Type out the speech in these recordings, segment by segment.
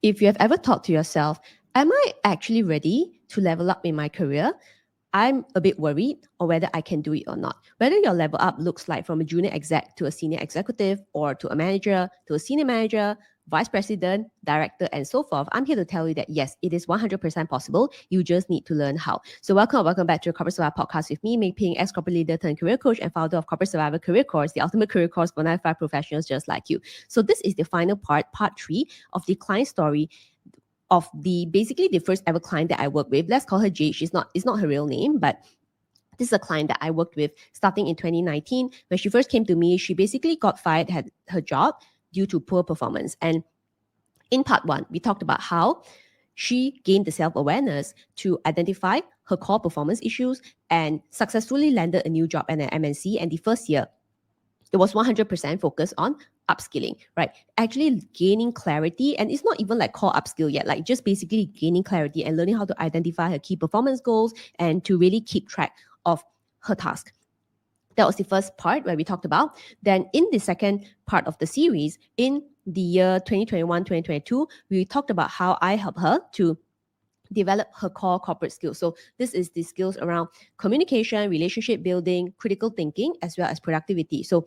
If you have ever thought to yourself, am I actually ready to level up in my career? I'm a bit worried on whether I can do it or not. Whether your level up looks like from a junior exec to a senior executive or to a manager, to a senior manager, vice president, director, and so forth, I'm here to tell you that yes, it is 100% possible. You just need to learn how. So welcome back to the Corporate Survivor podcast with me, MEI PHING, ex-corporate leader turned career coach and founder of Corporate Survivor Career Course, the ultimate career course for 9 to 5 professionals just like you. So this is the final part 3 of the client story of basically the first ever client that I worked with. Let's call her Jade. It's not her real name, but this is a client that I worked with starting in 2019. When she first came to me, she basically got fired, had her job due to poor performance. And in part 1, we talked about how she gained the self-awareness to identify her core performance issues and successfully landed a new job at an MNC. And the first year, it was 100% focused on upskilling, right? Actually gaining clarity, and it's not even like core upskill yet, like just basically gaining clarity and learning how to identify her key performance goals and to really keep track of her task. That was the first part where we talked about. Then in the second part of the series, in the year 2021-2022, we talked about how I helped her to develop her core corporate skills. So this is the skills around communication, relationship building, critical thinking, as well as productivity. So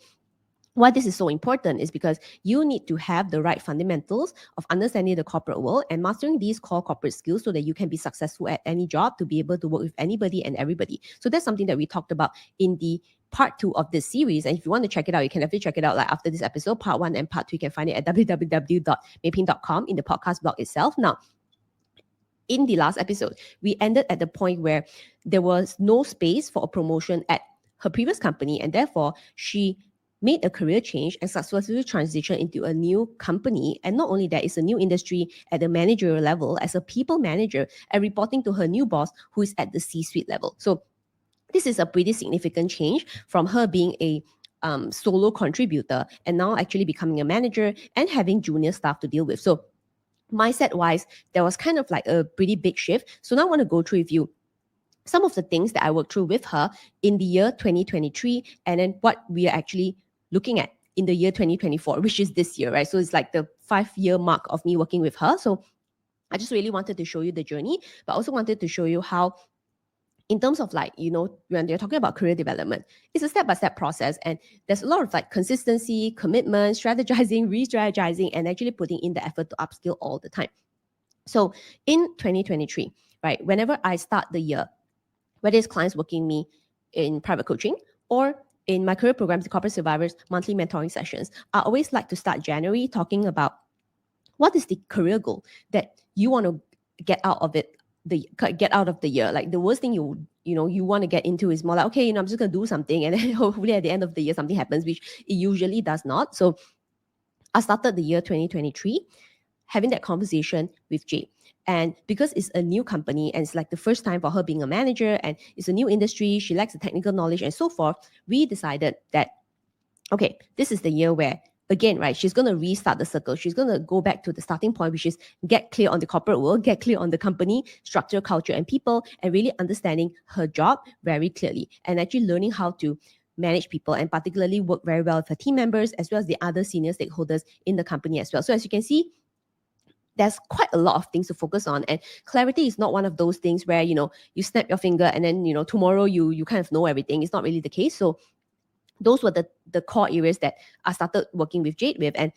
why this is so important is because you need to have the right fundamentals of understanding the corporate world and mastering these core corporate skills so that you can be successful at any job, to be able to work with anybody and everybody. So that's something that we talked about in the part 2 of this series. And if you want to check it out, you can definitely check it out like after this episode. Part 1 and part 2, you can find it at www.meiphing.com in the podcast blog itself. Now, in the last episode, we ended at the point where there was no space for a promotion at her previous company, and therefore she made a career change and successfully transitioned into a new company. And not only that, it's a new industry at the managerial level as a people manager and reporting to her new boss who is at the C-suite level. So this is a pretty significant change from her being a solo contributor and now actually becoming a manager and having junior staff to deal with. So mindset wise, there was kind of like a pretty big shift. So now I want to go through with you some of the things that I worked through with her in the year 2023, and then what we are actually looking at in the year 2024, which is this year, right? So it's like the 5-year mark of me working with her. So I just really wanted to show you the journey, but also wanted to show you how, in terms of like, when you're talking about career development, it's a step-by-step process, and there's a lot of like consistency, commitment, strategizing, re-strategizing, and actually putting in the effort to upskill all the time. So in 2023, right, whenever I start the year, whether it's clients working me in private coaching or in my career programs, the Corporate Survivors monthly mentoring sessions, I always like to start January talking about what is the career goal that you want to get out of it, get out of the year. Like the worst thing you want to get into is more like, okay, I'm just going to do something, and then hopefully at the end of the year something happens, which it usually does not. So I started the year 2023 having that conversation with Jade. And because it's a new company and it's like the first time for her being a manager and it's a new industry, she lacks the technical knowledge and so forth, we decided that, okay, this is the year where, again, right, she's going to restart the circle. She's going to go back to the starting point, which is get clear on the corporate world, get clear on the company, structure, culture, and people, and really understanding her job very clearly and actually learning how to manage people and particularly work very well with her team members as well as the other senior stakeholders in the company as well. So as you can see, there's quite a lot of things to focus on, and clarity is not one of those things where you snap your finger and then tomorrow you kind of know everything. It's not really the case. So those were the core areas that I started working with Jade with. And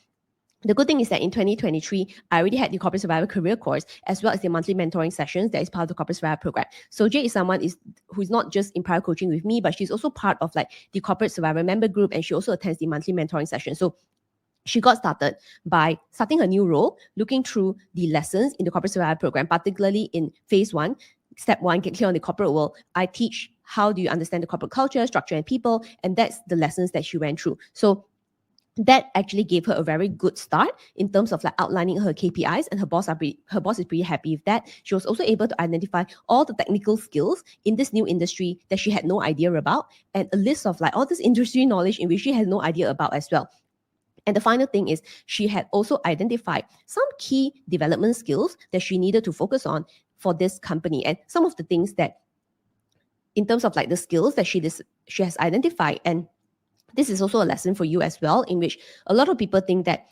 the good thing is that in 2023, I already had the Corporate Survivor Career Course as well as the monthly mentoring sessions that is part of the Corporate Survivor program. So Jade is someone who's not just in private coaching with me, but she's also part of like the Corporate Survivor member group, and she also attends the monthly mentoring session. So she got started by starting a new role, looking through the lessons in the Corporate Survivor program, particularly in phase 1, step 1, get clear on the corporate world. I teach how do you understand the corporate culture, structure, and people, and that's the lessons that she went through. So that actually gave her a very good start in terms of like outlining her KPIs, and her boss is pretty happy with that. She was also able to identify all the technical skills in this new industry that she had no idea about, and a list of like all this industry knowledge in which she had no idea about as well. And the final thing is she had also identified some key development skills that she needed to focus on for this company. And some of the things that, in terms of like the skills that she has identified, and this is also a lesson for you as well, in which a lot of people think that,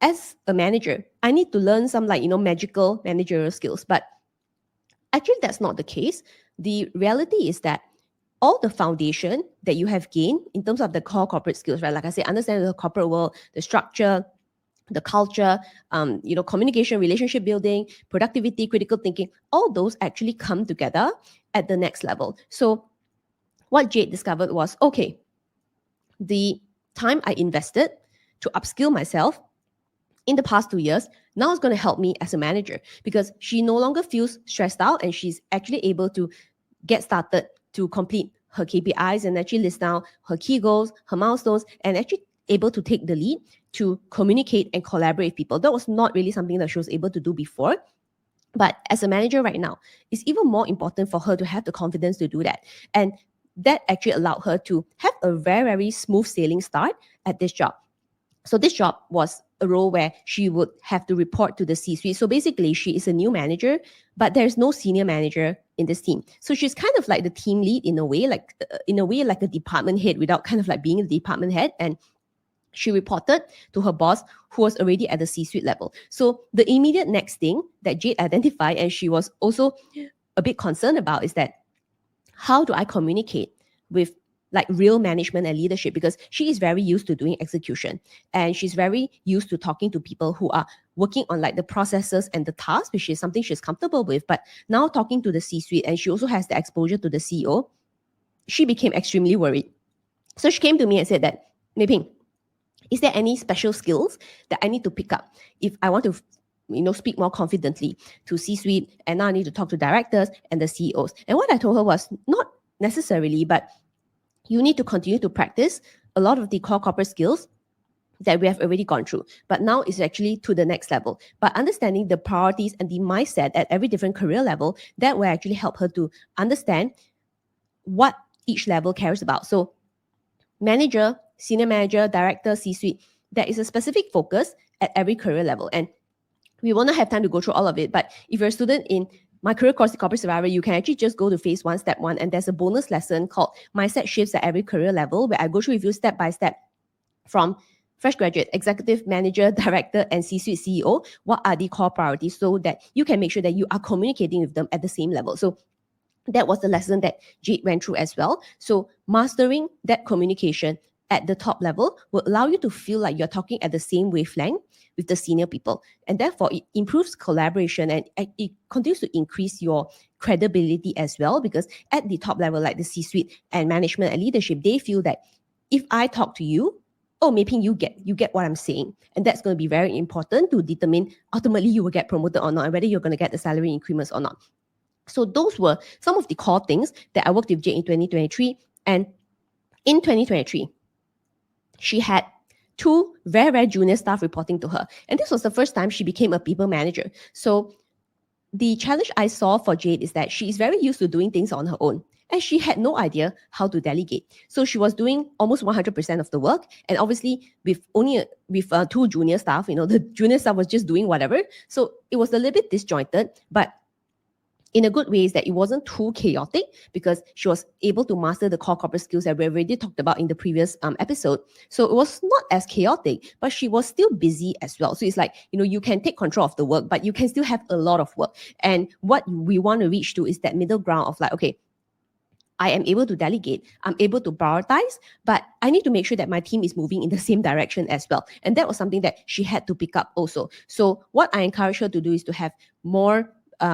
as a manager, I need to learn some magical managerial skills. But actually, that's not the case. The reality is that all the foundation that you have gained in terms of the core corporate skills, right? Like I said, understanding the corporate world, the structure, the culture, communication, relationship building, productivity, critical thinking, all those actually come together at the next level. So what Jade discovered was, okay, the time I invested to upskill myself in the past 2 years now is going to help me as a manager, because she no longer feels stressed out and she's actually able to get started to complete her KPIs and actually list down her key goals, her milestones, and actually able to take the lead to communicate and collaborate with people. That was not really something that she was able to do before. But as a manager right now, it's even more important for her to have the confidence to do that. And that actually allowed her to have a very, very smooth sailing start at this job. So this job was a role where she would have to report to the C-suite. So basically, she is a new manager, but there's no senior manager in this team. So she's kind of like the team lead in a way, like a department head without kind of like being a department head. And she reported to her boss, who was already at the C-suite level. So the immediate next thing that Jade identified, and she was also a bit concerned about, is that how do I communicate with like real management and leadership, because she is very used to doing execution and she's very used to talking to people who are working on like the processes and the tasks, which is something she's comfortable with. But now talking to the C-suite, and she also has the exposure to the CEO, she became extremely worried. So she came to me and said that, MEI PHING, is there any special skills that I need to pick up if I want to speak more confidently to C-suite, and now I need to talk to directors and the CEOs? And what I told her was, not necessarily, but you need to continue to practice a lot of the core corporate skills that we have already gone through. But now it's actually to the next level. But understanding the priorities and the mindset at every different career level, that will actually help her to understand what each level cares about. So manager, senior manager, director, C-suite, there is a specific focus at every career level. And we will not have time to go through all of it. But if you're a student in my career course, the Corporate Survivor, you can actually just go to phase 1, step 1, and there's a bonus lesson called Mindset Shifts at Every Career Level, where I go through with you step by step from fresh graduate, executive manager, director, and C-suite CEO. What are the core priorities, so that you can make sure that you are communicating with them at the same level. So that was the lesson that Jade went through as well. So mastering that communication at the top level will allow you to feel like you're talking at the same wavelength with the senior people. And therefore, it improves collaboration and it continues to increase your credibility as well, because at the top level, like the C-suite and management and leadership, they feel that if I talk to you, oh, MEI PHING, you get what I'm saying. And that's going to be very important to determine ultimately you will get promoted or not, and whether you're going to get the salary increments or not. So those were some of the core things that I worked with Jade in 2023. And in 2023, she had 2 very, very junior staff reporting to her. And this was the first time she became a people manager. So the challenge I saw for Jade is that she is very used to doing things on her own, and she had no idea how to delegate. So she was doing almost 100% of the work. And obviously with 2 junior staff, the junior staff was just doing whatever. So it was a little bit disjointed, but in a good way is that it wasn't too chaotic, because she was able to master the core corporate skills that we already talked about in the previous episode. So it was not as chaotic, but she was still busy as well. So it's like, you can take control of the work, but you can still have a lot of work. And what we want to reach to is that middle ground of like, okay, I am able to delegate, I'm able to prioritize, but I need to make sure that my team is moving in the same direction as well. And that was something that she had to pick up also. So what I encourage her to do is to have more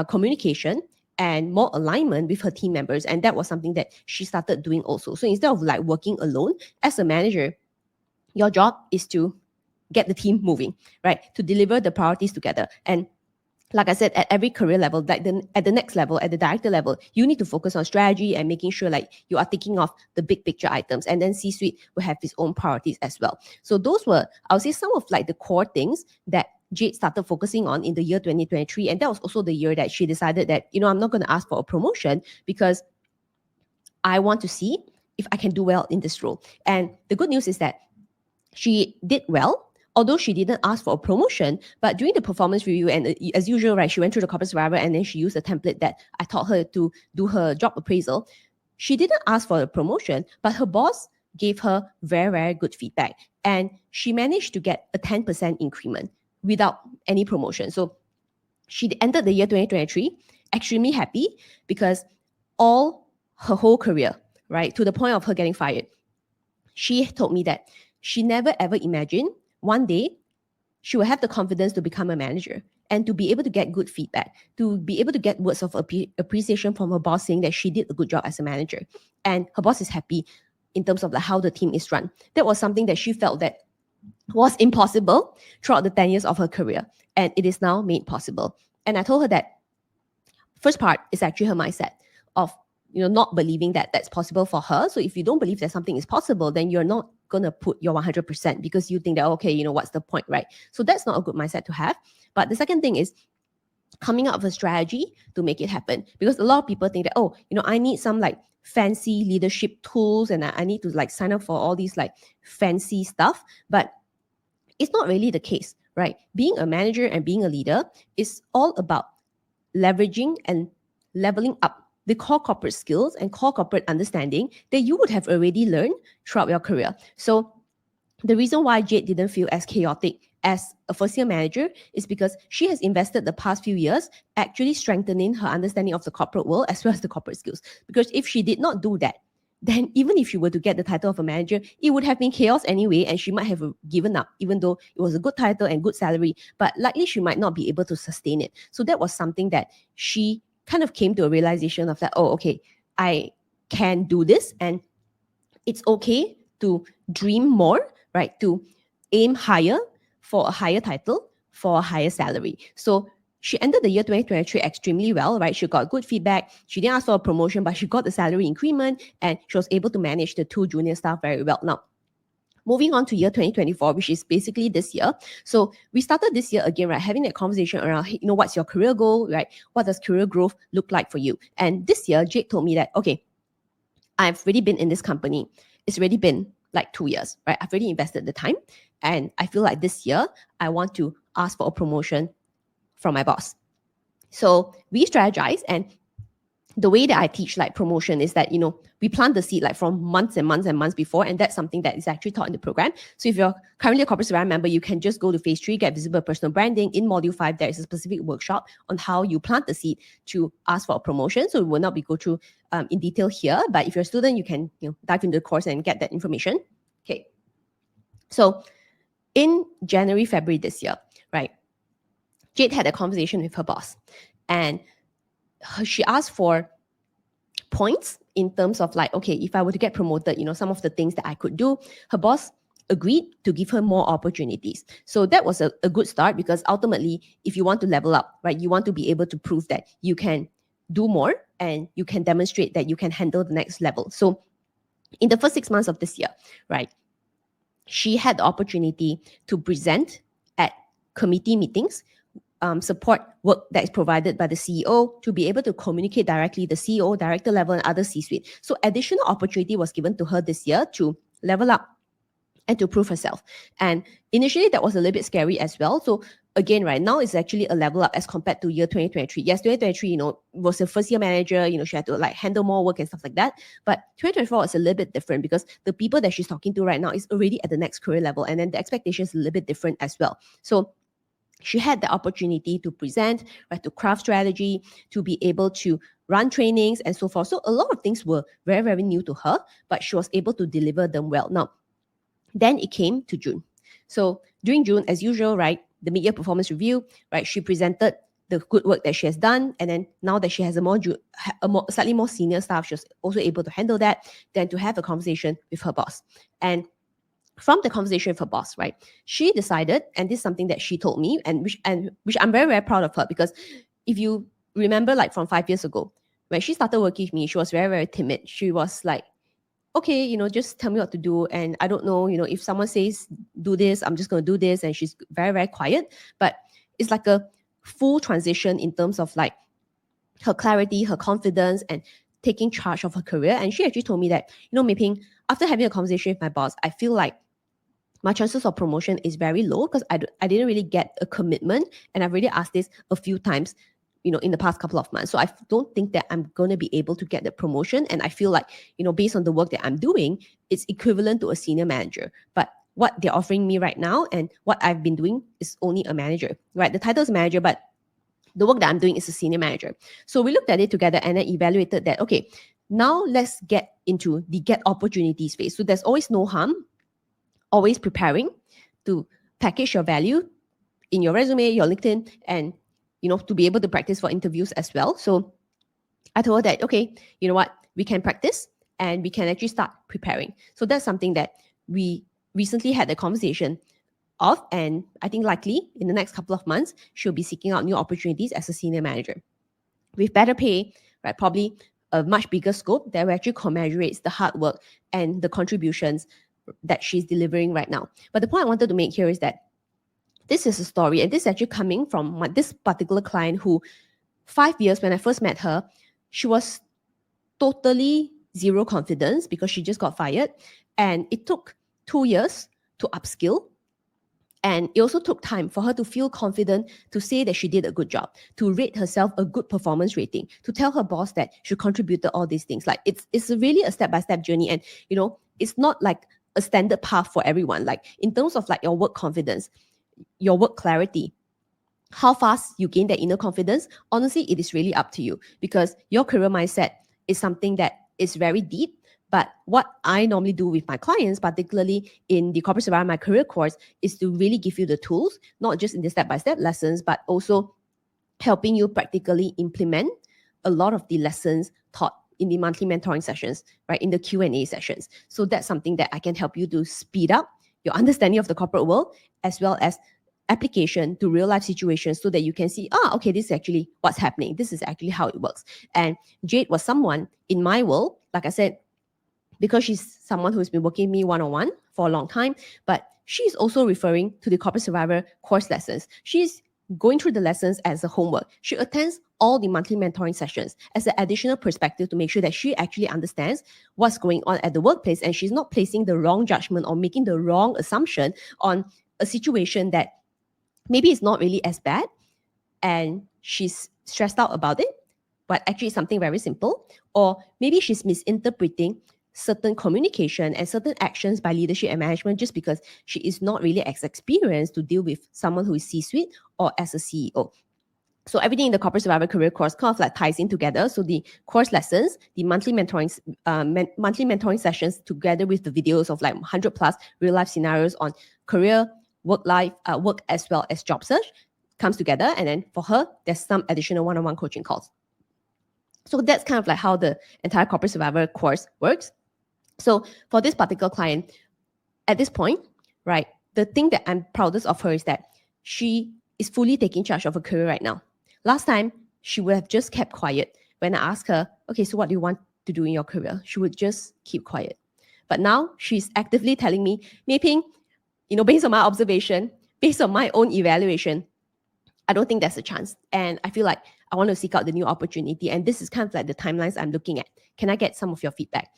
communication and more alignment with her team members. And that was something that she started doing also. So instead of like working alone as a manager, your job is to get the team moving, right? To deliver the priorities together. And like I said, at every career level, like at the next level, at the director level, you need to focus on strategy and making sure like you are taking off the big picture items. And then C-suite will have its own priorities as well. So those were, I would say, some of like the core things that Jade started focusing on in the year 2023. And that was also the year that she decided that, I'm not going to ask for a promotion, because I want to see if I can do well in this role. And the good news is that she did well, although she didn't ask for a promotion. But during the performance review, and as usual, right, she went through the Corporate Survivor, and then she used a template that I taught her to do her job appraisal. She didn't ask for a promotion, but her boss gave her very, very good feedback. And she managed to get a 10% increment without any promotion. So she entered the year 2023 extremely happy because all her whole career, right, to the point of her getting fired, she told me that she never ever imagined one day she will have the confidence to become a manager and to be able to get good feedback, to be able to get words of appreciation from her boss saying that she did a good job as a manager. And her boss is happy in terms of like how the team is run. That was something that she felt that was impossible throughout the 10 years of her career. And it is now made possible. And I told her that first part is actually her mindset of not believing that that's possible for her. So if you don't believe that something is possible, then you're not going to put your 100% because you think that, okay, what's the point, right? So that's not a good mindset to have. But the second thing is coming up with a strategy to make it happen. Because a lot of people think that, I need some like fancy leadership tools and I need to like sign up for all these like fancy stuff. But it's not really the case, right? Being a manager and being a leader is all about leveraging and leveling up the core corporate skills and core corporate understanding that you would have already learned throughout your career. So the reason why Jade didn't feel as chaotic as a first-year manager is because she has invested the past few years actually strengthening her understanding of the corporate world as well as the corporate skills. Because if she did not do that, then even if she were to get the title of a manager, it would have been chaos anyway, and she might have given up, even though it was a good title and good salary, but likely she might not be able to sustain it. So that was something that she kind of came to a realization of that, okay, I can do this, and it's okay to dream more, right? To aim higher for a higher title, for a higher salary. So she ended the year 2023 extremely well, right? She got good feedback. She didn't ask for a promotion, but she got the salary increment and she was able to manage the 2 junior staff very well. Now, moving on to year 2024, which is basically this year. So we started this year again, right? Having that conversation around, what's your career goal, right? What does career growth look like for you? And this year, Jade told me that, okay, I've already been in this company. It's already been like 2 years, right? I've already invested the time. And I feel like this year, I want to ask for a promotion from my boss. So we strategize, and the way that I teach like promotion is that, we plant the seed like from months and months and months before. And that's something that is actually taught in the program. So if you're currently a corporate surveyor member, you can just go to phase 3, get visible personal branding. In module 5, there is a specific workshop on how you plant the seed to ask for a promotion. So we will not be go through in detail here, but if you're a student, you can dive into the course and get that information. Okay. So in January, February this year, right, Jade had a conversation with her boss, and she asked for points in terms of like, okay, if I were to get promoted, some of the things that I could do. Her boss agreed to give her more opportunities. So that was a good start, because ultimately, if you want to level up, right, you want to be able to prove that you can do more and you can demonstrate that you can handle the next level. So in the first 6 months of this year, right, she had the opportunity to present at committee meetings, support work that is provided by the CEO, to be able to communicate directly the CEO, director level, and other C-suite. So additional opportunity was given to her this year to level up and to prove herself. And initially, that was a little bit scary as well. So again, right now, it's actually a level up as compared to year 2023. Yes, 2023, was a first year manager, she had to like handle more work and stuff like that. But 2024 is a little bit different, because the people that she's talking to right now is already at the next career level. And then the expectation is a little bit different as well. So she had the opportunity to present, right, to craft strategy, to be able to run trainings and so forth. So a lot of things were very, very new to her, but she was able to deliver them well. Now, then it came to June. So during June, as usual, right, the mid-year performance review, right, she presented the good work that she has done. And then now that she has slightly more senior staff, she was also able to handle that, then to have a conversation with her boss. And from the conversation with her boss, right, she decided, and this is something that she told me, and which I'm very, very proud of her, because if you remember, like from 5 years ago, when she started working with me, she was very, very timid. She was like, okay, just tell me what to do. And I don't know, if someone says do this, I'm just going to do this. And she's very, very quiet. But it's like a full transition in terms of like her clarity, her confidence, and taking charge of her career. And she actually told me that, MEI Phing, after having a conversation with my boss, I feel like my chances of promotion is very low, because I didn't really get a commitment. And I've already asked this a few times, in the past couple of months. So I don't think that I'm going to be able to get the promotion. And I feel like, based on the work that I'm doing, it's equivalent to a senior manager. But what they're offering me right now and what I've been doing is only a manager, right? The title is manager, but the work that I'm doing is a senior manager. So we looked at it together and then evaluated that, okay, now let's get into the get opportunities phase. So there's always no harm, always preparing to package your value in your resume, your LinkedIn, and to be able to practice for interviews as well. So I told her that, okay, you know what, we can practice and we can actually start preparing. So that's something that we recently had a conversation of, and I think likely in the next couple of months, she'll be seeking out new opportunities as a senior manager with better pay, right? Probably a much bigger scope that actually commensurates the hard work and the contributions that she's delivering right now. But the point I wanted to make here is that this is a story, and this is actually coming from this particular client who 5 years, when I first met her, she was totally zero confidence because she just got fired. And it took 2 years to upskill. And it also took time for her to feel confident to say that she did a good job, to rate herself a good performance rating, to tell her boss that she contributed all these things. Like it's really a step-by-step journey. And it's not like a standard path for everyone. Like in terms of like your work confidence, your work clarity, how fast you gain that inner confidence, honestly, it is really up to you because your career mindset is something that is very deep. But what I normally do with my clients, particularly in the Corporate Survival My Career course, is to really give you the tools, not just in the step-by-step lessons, but also helping you practically implement a lot of the lessons taught in the monthly mentoring sessions, right, in the Q&A sessions. So that's something that I can help you to speed up your understanding of the corporate world as well as application to real life situations so that you can see, okay, this is actually what's happening. This is actually how it works. And Jade was someone in my world, like I said, because she's someone who's been working with me one-on-one for a long time, but she's also referring to the Corporate Survivor course lessons. She's going through the lessons as a homework. She attends all the monthly mentoring sessions as an additional perspective to make sure that she actually understands what's going on at the workplace and she's not placing the wrong judgment or making the wrong assumption on a situation that maybe it's not really as bad and she's stressed out about it, but actually it's something very simple. Or maybe she's misinterpreting certain communication and certain actions by leadership and management just because she is not really as experienced to deal with someone who is C-suite or as a CEO. So everything in the Corporate Survivor Career course kind of like ties in together. So the course lessons, the monthly mentoring sessions, together with the videos of like 100 plus real life scenarios on career, work life, work as well as job search comes together. And then for her, there's some additional one-on-one coaching calls. So that's kind of like how the entire Corporate Survivor course works. So for this particular client, at this point, right, the thing that I'm proudest of her is that she is fully taking charge of her career right now. Last time, she would have just kept quiet. When I asked her, okay, so what do you want to do in your career? She would just keep quiet. But now she's actively telling me, MEI Phing, based on my observation, based on my own evaluation, I don't think there's a chance. And I feel like I want to seek out the new opportunity. And this is kind of like the timelines I'm looking at. Can I get some of your feedback?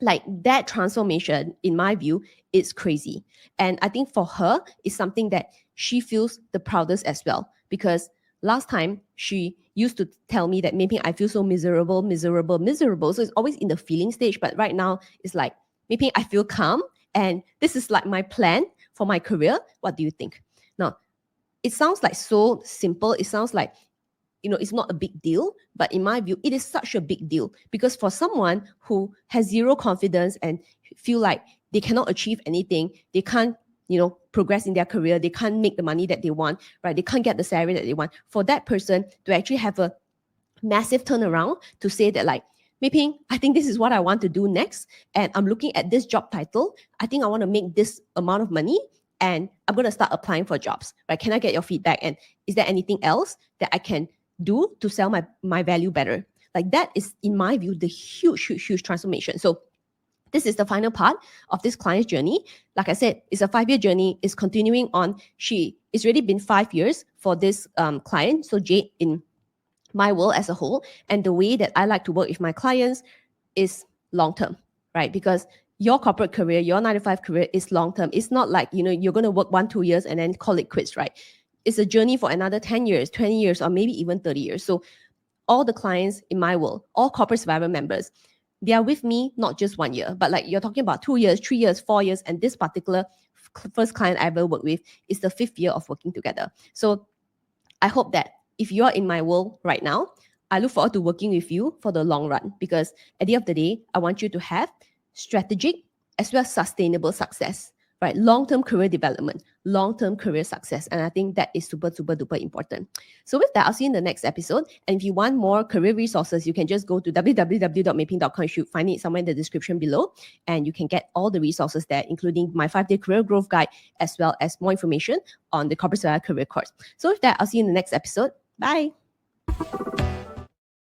Like that transformation, in my view, is crazy. And I think for her, it's something that she feels the proudest as well. Because last time she used to tell me that maybe I feel so miserable. So it's always in the feeling stage. But right now it's like, maybe I feel calm. And this is like my plan for my career. What do you think? Now, it sounds like so simple. It sounds like, it's not a big deal. But in my view, it is such a big deal because for someone who has zero confidence and feel like they cannot achieve anything, they can't, progress in their career, they can't make the money that they want, right? They can't get the salary that they want. For that person to actually have a massive turnaround to say that like, MEI Phing, I think this is what I want to do next. And I'm looking at this job title. I think I want to make this amount of money. And I'm going to start applying for jobs, right? Can I get your feedback? And is there anything else that I can do to sell my value better? Like that is, in my view, the huge transformation. So this is the final part of this client's journey. Like I said, it's a 5-year journey. It's continuing on. It's already been 5 years for this client. So Jade, in my world as a whole, and the way that I like to work with my clients is long-term, right? Because your corporate career, your 9-to-5 career is long-term. It's not like, you're going to work 1-2 years and then call it quits, right? It's a journey for another 10 years, 20 years, or maybe even 30 years. So all the clients in my world, all Corporate Survivor members, they are with me not just 1 year, but like you're talking about 2 years, 3 years, 4 years, and this particular first client I ever worked with is the 5th year of working together. So I hope that if you are in my world right now, I look forward to working with you for the long run, because at the end of the day, I want you to have strategic as well as sustainable success, right? Long-term career development, long-term career success. And I think that is super, super duper important. So with that, I'll see you in the next episode. And if you want more career resources, you can just go to www.meiphing.com. You should find it somewhere in the description below. And you can get all the resources there, including my 5-day career growth guide, as well as more information on the corporate career course. So with that, I'll see you in the next episode. Bye.